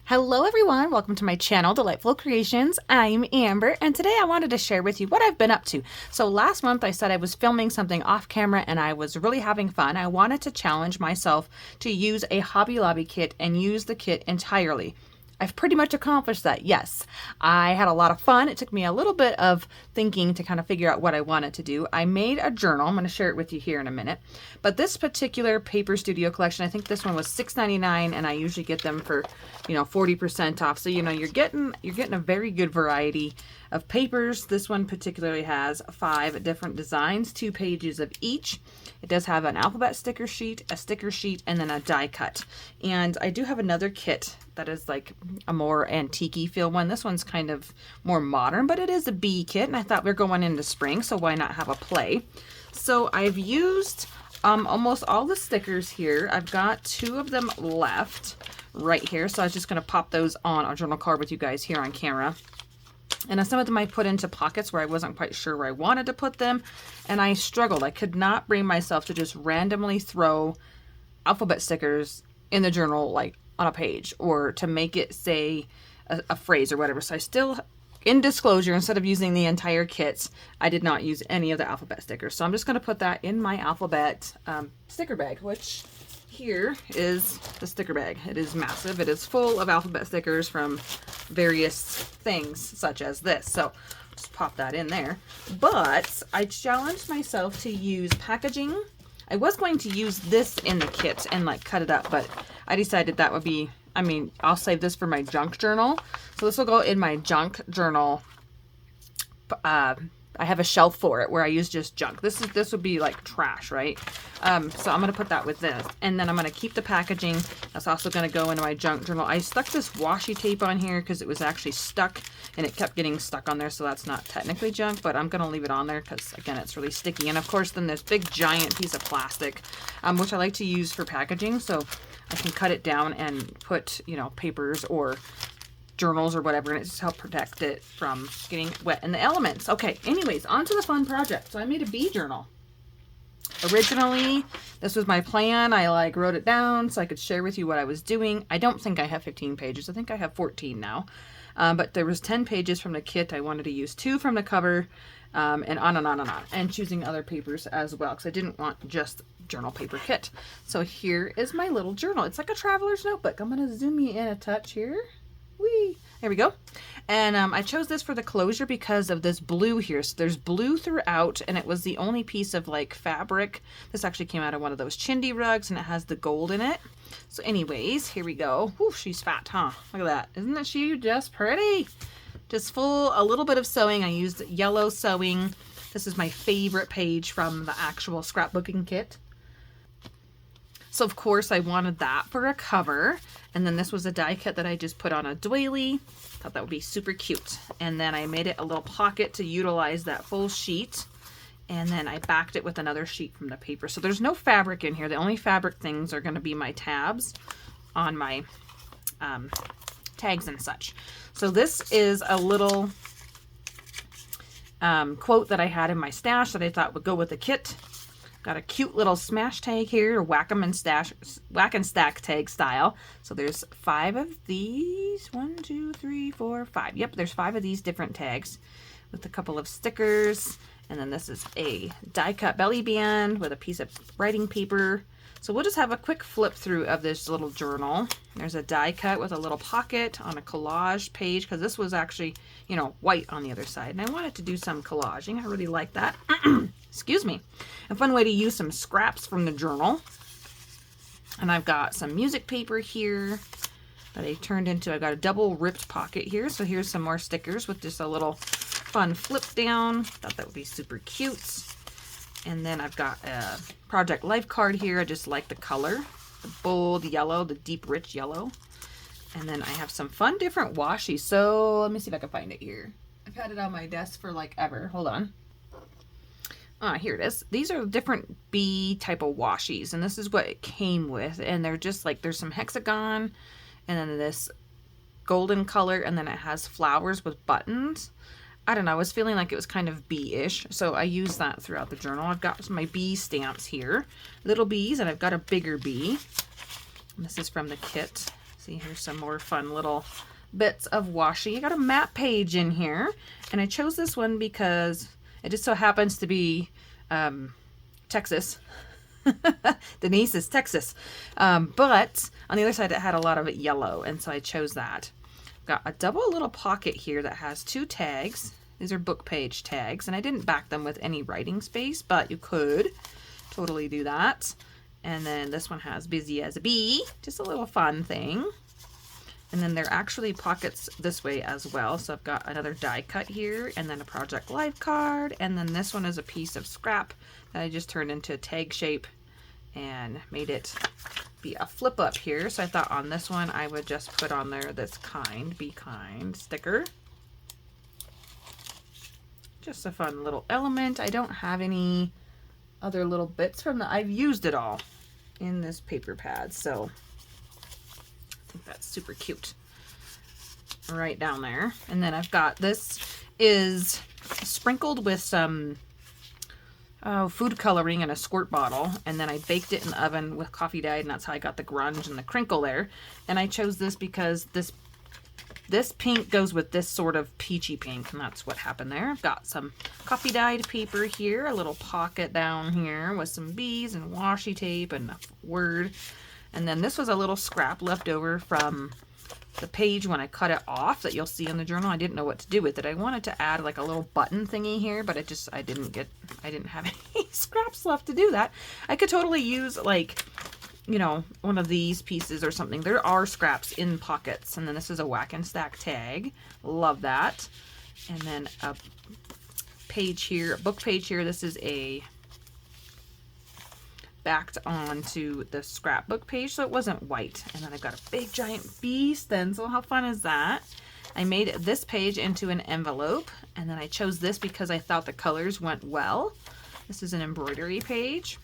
Hello everyone, welcome to my channel, Delightful Creations. I'm Amber, and today I wanted to share with you what I've been up to. So last month I said I was filming something off camera and I was really having fun. I wanted to challenge myself to use a Hobby Lobby kit and use the kit entirely. I've pretty much accomplished that, yes. I had a lot of fun. It took me a little bit of thinking to kind of figure out what I wanted to do. I made a journal. I'm going to share it with you here in a minute. But this particular Paper Studio collection, I think this one was $6.99, and I usually get them for, 40% off. So, you're getting a very good variety of papers. This one particularly has 5 different designs, 2 pages of each. It does have an alphabet sticker sheet, a sticker sheet, and then a die cut. And I do have another kit that is like a more antique-y feel one. This one's kind of more modern, but it is a bee kit, and I thought we're going into spring, so why not have a play? So I've used almost all the stickers here. I've got 2 of them left right here, so I was just going to pop those on a journal card with you guys here on camera. And some of them I put into pockets where I wasn't quite sure where I wanted to put them, and I struggled. I could not bring myself to just randomly throw alphabet stickers in the journal like on a page, or to make it say a phrase or whatever. So I still, in disclosure, instead of using the entire kit, I did not use any of the alphabet stickers. So I'm just going to put that in my alphabet sticker bag, which here is the sticker bag. It is massive. It is full of alphabet stickers from various things such as this. So just pop that in there. But I challenged myself to use packaging. I was going to use this in the kit and like cut it up, but I decided that would be, I'll save this for my junk journal. So this will go in my junk journal. I have a shelf for it where I use just junk. This would be like trash, right? So I'm going to put that with this. And then I'm going to keep the packaging. That's also going to go into my junk journal. I stuck this washi tape on here because it was actually stuck and it kept getting stuck on there. So that's not technically junk, but I'm going to leave it on there because, again, it's really sticky. And of course, then this big giant piece of plastic, which I like to use for packaging. So I can cut it down and put, papers or journals or whatever, and it just helps protect it from getting wet in the elements. Okay, anyways, on to the fun project. So I made a bee journal. Originally, this was my plan. I wrote it down so I could share with you what I was doing. I don't think I have 15 pages. I think I have 14 now. But there was 10 pages from the kit. I wanted to use 2 from the cover, and on and on and on. And choosing other papers as well, because I didn't want just journal paper kit. So here is my little journal. It's like a traveler's notebook. I'm going to zoom you in a touch here. Whee! There we go. And I chose this for the closure because of this blue here. So there's blue throughout, and it was the only piece of fabric. This actually came out of one of those chindi rugs, and it has the gold in it. So anyways, here we go. Whew, she's fat, huh? Look at that. Isn't she just pretty? Just full, a little bit of sewing. I used yellow sewing. This is my favorite page from the actual scrapbooking kit. So of course I wanted that for a cover. And then this was a die cut that I just put on a doily. Thought that would be super cute. And then I made it a little pocket to utilize that full sheet. And then I backed it with another sheet from the paper. So there's no fabric in here. The only fabric things are going to be my tabs on my tags and such. So this is a little quote that I had in my stash that I thought would go with the kit. Got a cute little smash tag here, whack and stack tag style. So there's 5 of these. 1, 2, 3, 4, 5. Yep, there's 5 of these different tags with a couple of stickers. And then this is a die cut belly band with a piece of writing paper. So we'll just have a quick flip through of this little journal. There's a die cut with a little pocket on a collage page, because this was actually, white on the other side. And I wanted to do some collaging. I really like that. Excuse me. A fun way to use some scraps from the journal. And I've got some music paper here that I turned into, I got a double ripped pocket here. So here's some more stickers with just a little fun flip down. Thought that would be super cute. And then I've got a Project Life card here. I just like the color, the bold yellow, the deep rich yellow. And then I have some fun different washi. So let me see if I can find it here. I've had it on my desk for ever. Hold on. Here it is. These are different bee type of washies, and this is what it came with. And they're just there's some hexagon, and then this golden color, and then it has flowers with buttons. I don't know, I was feeling like it was kind of bee-ish, so I used that throughout the journal. I've got my bee stamps here, little bees, and I've got a bigger bee. And this is from the kit. See, here's some more fun little bits of washi. You got a map page in here, and I chose this one because it just so happens to be Texas. Denise is Texas. But on the other side, it had a lot of it yellow, and so I chose that. Got a double little pocket here that has 2 tags. These are book page tags, and I didn't back them with any writing space, but you could totally do that. And then this one has busy as a bee, just a little fun thing. And then they're actually pockets this way as well. So I've got another die cut here, and then a Project Life card, and then this one is a piece of scrap that I just turned into a tag shape and made it be a flip up here. So I thought on this one I would just put on there this Be Kind sticker. Just a fun little element. I don't have any other little bits from I've used it all in this paper pad, so I think that's super cute right down there. And then I've got, this is sprinkled with some food coloring in a squirt bottle, and then I baked it in the oven with coffee dyed, and that's how I got the grunge and the crinkle there. And I chose this because this pink goes with this sort of peachy pink, and that's what happened there. I've got some coffee dyed paper here, a little pocket down here with some bees and washi tape and a word. And then this was a little scrap left over from the page when I cut it off that you'll see in the journal. I didn't know what to do with it. I wanted to add like a little button thingy here, but I didn't have any scraps left to do that. I could totally use, like, you know, one of these pieces or something. There are scraps in pockets. And then this is a Whack and Stack tag. Love that. And then a page here, a book page here. This is a backed onto the scrapbook page, so it wasn't white. And then I've got a big giant bee stencil. How fun is that? I made this page into an envelope, and then I chose this because I thought the colors went well. This is an embroidery page.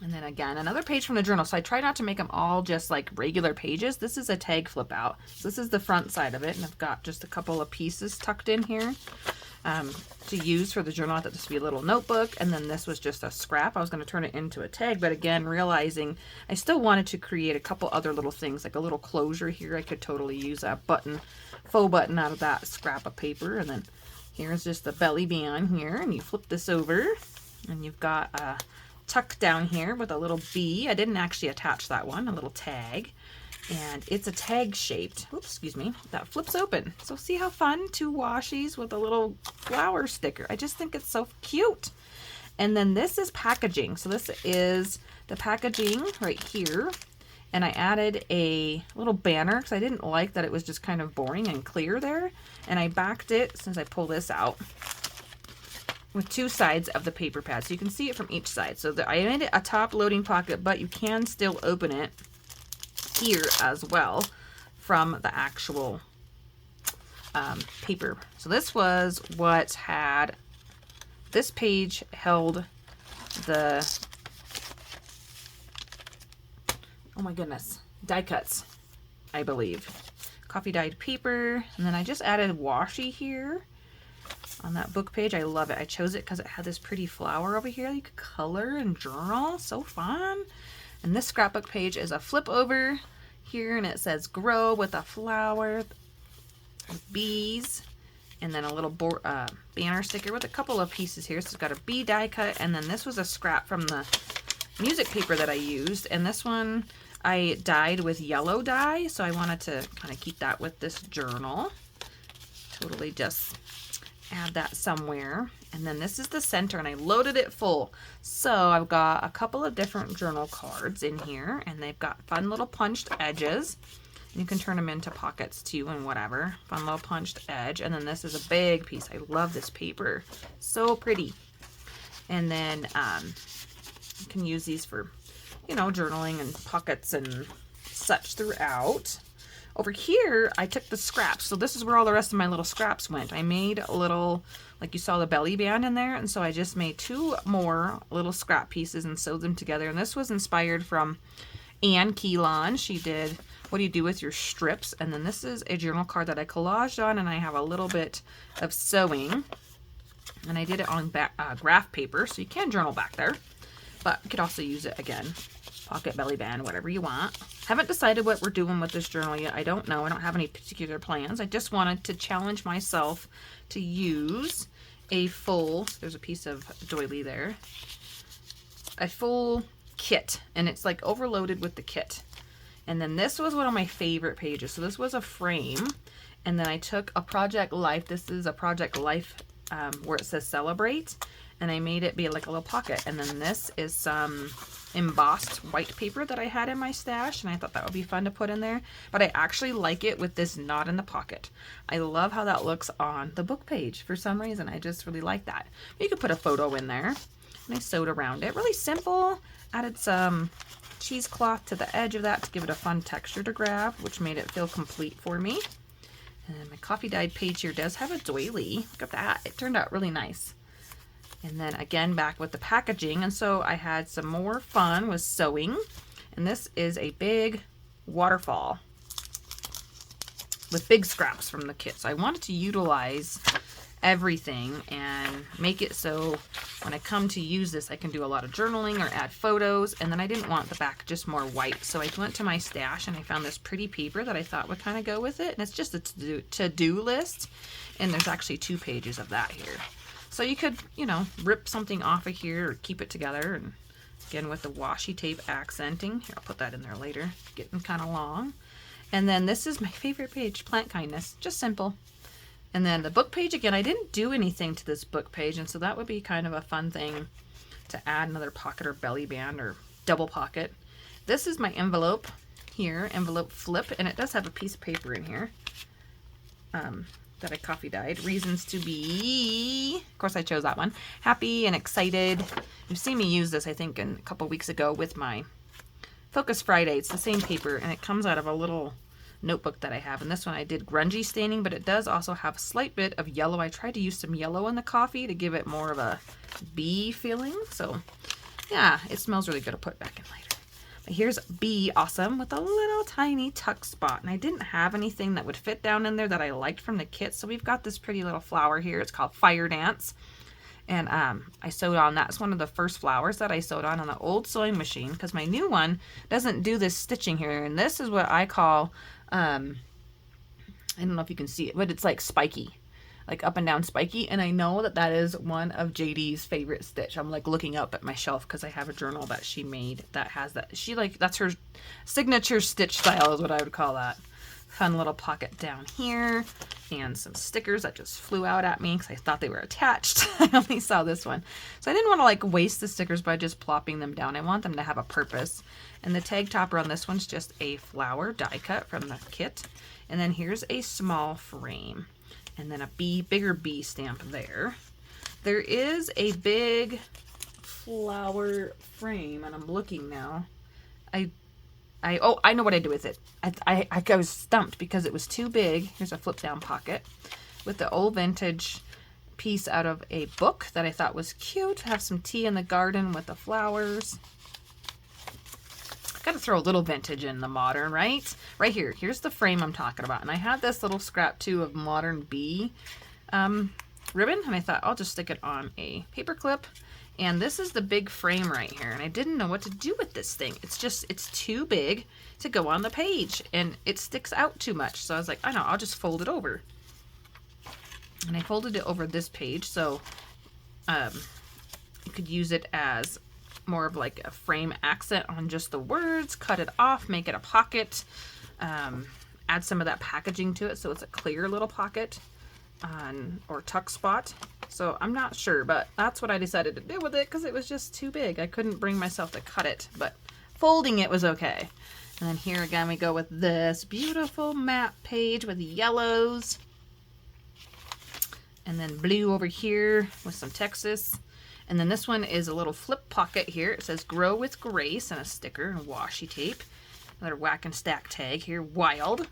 And then again, another page from the journal. So I try not to make them all just like regular pages. This is a tag flip out. So this is the front side of it, and I've got just a couple of pieces tucked in here to use for the journal. I thought this would be a little notebook, and then this was just a scrap. I was going to turn it into a tag, but again, realizing I still wanted to create a couple other little things, like a little closure here. I could totally use a button, faux button out of that scrap of paper. And then here's just the belly band here, and you flip this over, and you've got a tuck down here with a little bee. I didn't actually attach that one, a little tag. And it's a tag shaped, oops, excuse me, that flips open. So see how fun? 2 washies with a little flower sticker. I just think it's so cute. And then this is packaging. So this is the packaging right here. And I added a little banner because I didn't like that it was just kind of boring and clear there. And I backed it, since I pull this out, with 2 sides of the paper pad. So you can see it from each side. So I made it a top loading pocket, but you can still open it here as well from the actual paper. So this was what had, this page held the, oh my goodness, die cuts, I believe. Coffee dyed paper, and then I just added washi here on that book page. I love it. I chose it because it had this pretty flower over here you could color and journal. So fun. And this scrapbook page is a flip over here, and it says grow with a flower with bees, and then a little banner sticker with a couple of pieces here. So it's got a bee die cut, and then this was a scrap from the music paper that I used, and this one I dyed with yellow dye, so I wanted to kind of keep that with this journal. Totally just add that somewhere. And then this is the center, and I loaded it full. So I've got a couple of different journal cards in here, and they've got fun little punched edges. You can turn them into pockets too and whatever. Fun little punched edge. And then this is a big piece. I love this paper. So pretty. And then you can use these for, you know, journaling and pockets and such throughout. Over here, I took the scraps. So this is where all the rest of my little scraps went. I made a little, like you saw the belly band in there. And so I just made 2 more little scrap pieces and sewed them together. And this was inspired from Anne Keelan. She did What Do You Do With Your Strips? And then this is a journal card that I collaged on, and I have a little bit of sewing. And I did it on graph paper, so you can journal back there. But you could also use it again pocket, belly band, whatever you want. Haven't decided what we're doing with this journal yet. I don't know. I don't have any particular plans. I just wanted to challenge myself to use a full, there's a piece of doily there, a full kit, and it's like overloaded with the kit. And then this was one of my favorite pages. So this was a frame, and then I took a Project Life. This is a Project Life where it says celebrate, and I made it be like a little pocket. And then this is some embossed white paper that I had in my stash, and I thought that would be fun to put in there. But I actually like it with this knot in the pocket. I love how that looks on the book page for some reason. I just really like that. You could put a photo in there, and I sewed around it. Really simple. Added some cheesecloth to the edge of that to give it a fun texture to grab, which made it feel complete for me. And my coffee dyed page here does have a doily. Look at that. It turned out really nice. And then again, back with the packaging. And so I had some more fun with sewing. And this is a big waterfall with big scraps from the kit. So I wanted to utilize everything and make it so when I come to use this, I can do a lot of journaling or add photos. And then I didn't want the back just more white. So I went to my stash and I found this pretty paper that I thought would kind of go with it. And it's just a to-do list. And there's actually 2 pages of that here. So you could, you know, rip something off of here or keep it together. And again, with the washi tape accenting. Here, I'll put that in there later. Getting kind of long. And then this is my favorite page, Plant Kindness. Just simple. And then the book page, again, I didn't do anything to this book page. And so that would be kind of a fun thing to add another pocket or belly band or double pocket. This is my envelope here, envelope flip. And it does have a piece of paper in here. That I coffee dyed. Reasons to be, of course I chose that one, happy and excited. You've seen me use this, I think, a couple weeks ago with my Focus Friday. It's the same paper, and it comes out of a little notebook that I have. And this one I did grungy staining, but it does also have a slight bit of yellow. I tried to use some yellow in the coffee to give it more of a bee feeling. So yeah, it smells really good. I'll put it back in later. Here's Be Awesome with a little tiny tuck spot. And I didn't have anything that would fit down in there that I liked from the kit. So we've got this pretty little flower here. It's called Fire Dance. And I sewed on, that's one of the first flowers that I sewed on the old sewing machine, because my new one doesn't do this stitching here. And this is what I call, I don't know if you can see it, but it's like spiky. Like up and down spiky, and I know that that is one of JD's favorite stitch. I'm like looking up at my shelf because I have a journal that she made that has that. She like, that's her signature stitch style is what I would call that. Fun little pocket down here, and some stickers that just flew out at me because I thought they were attached. I only saw this one, so I didn't want to like waste the stickers by just plopping them down. I want them to have a purpose. And the tag topper on this one's just a flower die cut from the kit, and then here's a small frame. And then a bigger bee stamp there. There is a big flower frame, and I'm looking now. Oh, I know what I did with it. I was stumped because it was too big. Here's a flip down pocket with the old vintage piece out of a book that I thought was cute. Have some tea in the garden with the flowers. Got to throw a little vintage in the modern, right? Right here. Here's the frame I'm talking about. And I had this little scrap too of modern bee ribbon. And I thought I'll just stick it on a paper clip. And this is the big frame right here. And I didn't know what to do with this thing. It's too big to go on the page. And it sticks out too much. So I was like, I know, I'll just fold it over. And I folded it over this page. So you could use it as more of like a frame accent on just the words, cut it off, make it a pocket, add some of that packaging to it so it's a clear little pocket or tuck spot. So I'm not sure, but that's what I decided to do with it because it was just too big. I couldn't bring myself to cut it, but folding it was okay. And then here again we go with this beautiful map page with yellows, and then blue over here with some Texas. And then this one is a little flip pocket here. It says Grow with Grace, and a sticker and washi tape. Another whack and stack tag here, Wild.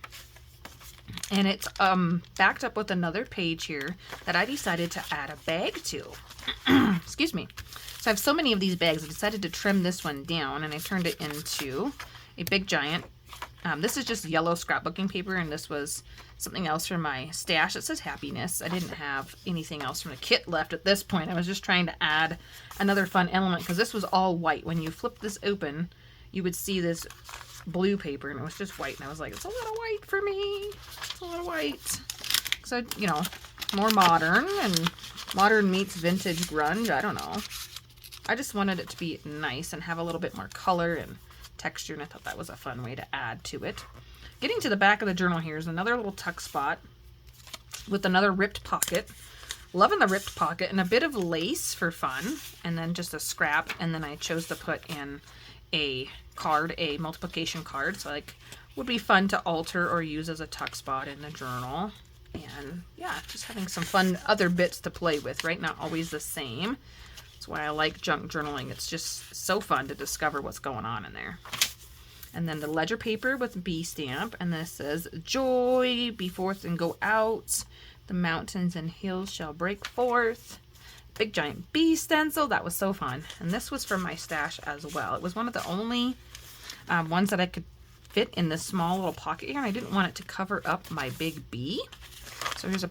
And it's backed up with another page here that I decided to add a bag to. Excuse me. So I have so many of these bags, I decided to trim this one down, and I turned it into a big giant. This is just yellow scrapbooking paper, and this was something else from my stash. It says Happiness. I didn't have anything else from the kit left at this point. I was just trying to add another fun element because this was all white. When you flip this open, you would see this blue paper and it was just white. And I was like, it's a lot of white for me. It's a lot of white. So, you know, more modern, and modern meets vintage grunge. I don't know. I just wanted it to be nice and have a little bit more color and texture, and I thought that was a fun way to add to it. Getting to the back of the journal here is another little tuck spot with another ripped pocket. Loving the ripped pocket, and a bit of lace for fun, and then just a scrap, and then I chose to put in a card, a multiplication card, so like would be fun to alter or use as a tuck spot in the journal. And yeah, just having some fun other bits to play with, right? Not always the same. That's why I like junk journaling. It's just so fun to discover what's going on in there. And then the ledger paper with bee stamp, and this says, joy, be forth and go out. The mountains and hills shall break forth. Big giant bee stencil. That was so fun. And this was from my stash as well. It was one of the only ones that I could fit in this small little pocket here, and I didn't want it to cover up my big bee. So here's a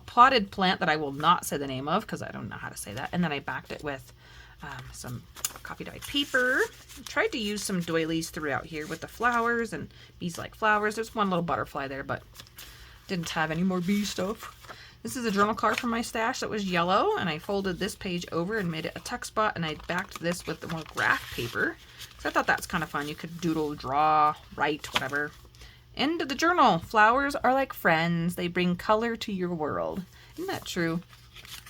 potted plant that I will not say the name of because I don't know how to say that. And then I backed it with some coffee dyed paper. I tried to use some doilies throughout here with the flowers, and bees like flowers. There's one little butterfly there, but didn't have any more bee stuff. This is a journal card from my stash that was yellow, and I folded this page over and made it a tuck spot, and I backed this with the more graph paper. So I thought that's kind of fun. You could doodle, draw, write, whatever. End of the journal. Flowers are like friends. They bring color to your world. Isn't that true?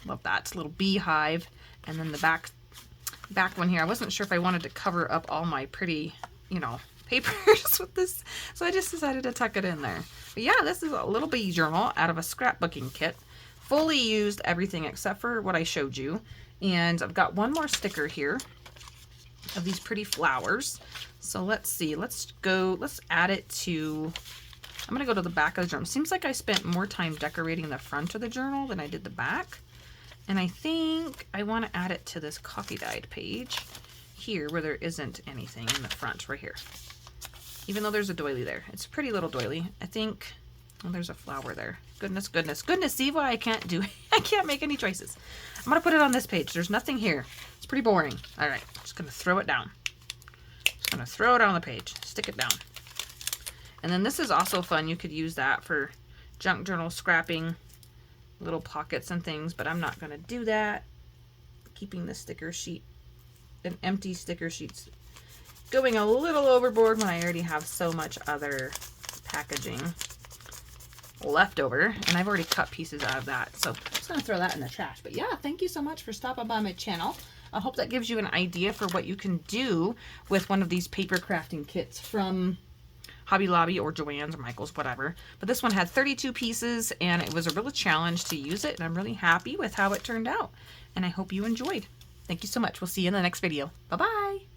Love that. It's a little beehive. And then the back one here, I wasn't sure if I wanted to cover up all my pretty, you know, papers with this, so I just decided to tuck it in there. But yeah, this is a little bee journal out of a scrapbooking kit. Fully used everything except for what I showed you. And I've got one more sticker here of these pretty flowers. So let's see, let's add it to, I'm gonna go to the back of the journal. Seems like I spent more time decorating the front of the journal than I did the back. And I think I want to add it to this coffee dyed page here where there isn't anything in the front, right here. Even though there's a doily there. It's a pretty little doily. I think, oh, there's a flower there. Goodness, goodness, goodness. See why I can't make any choices. I'm going to put it on this page. There's nothing here. It's pretty boring. All right, just going to throw it down. Just going to throw it on the page. Stick it down. And then this is also fun. You could use that for junk journal scrapping, little pockets and things, but I'm not going to do that. Keeping the sticker sheet, an empty sticker sheets, going a little overboard when I already have so much other packaging left over, and I've already cut pieces out of that, so I'm just going to throw that in the trash. But yeah, thank you so much for stopping by my channel. I hope that gives you an idea for what you can do with one of these paper crafting kits from Hobby Lobby or Joann's or Michael's, whatever. But this one had 32 pieces, and it was a real challenge to use it, and I'm really happy with how it turned out. And I hope you enjoyed. Thank you so much. We'll see you in the next video. Bye-bye.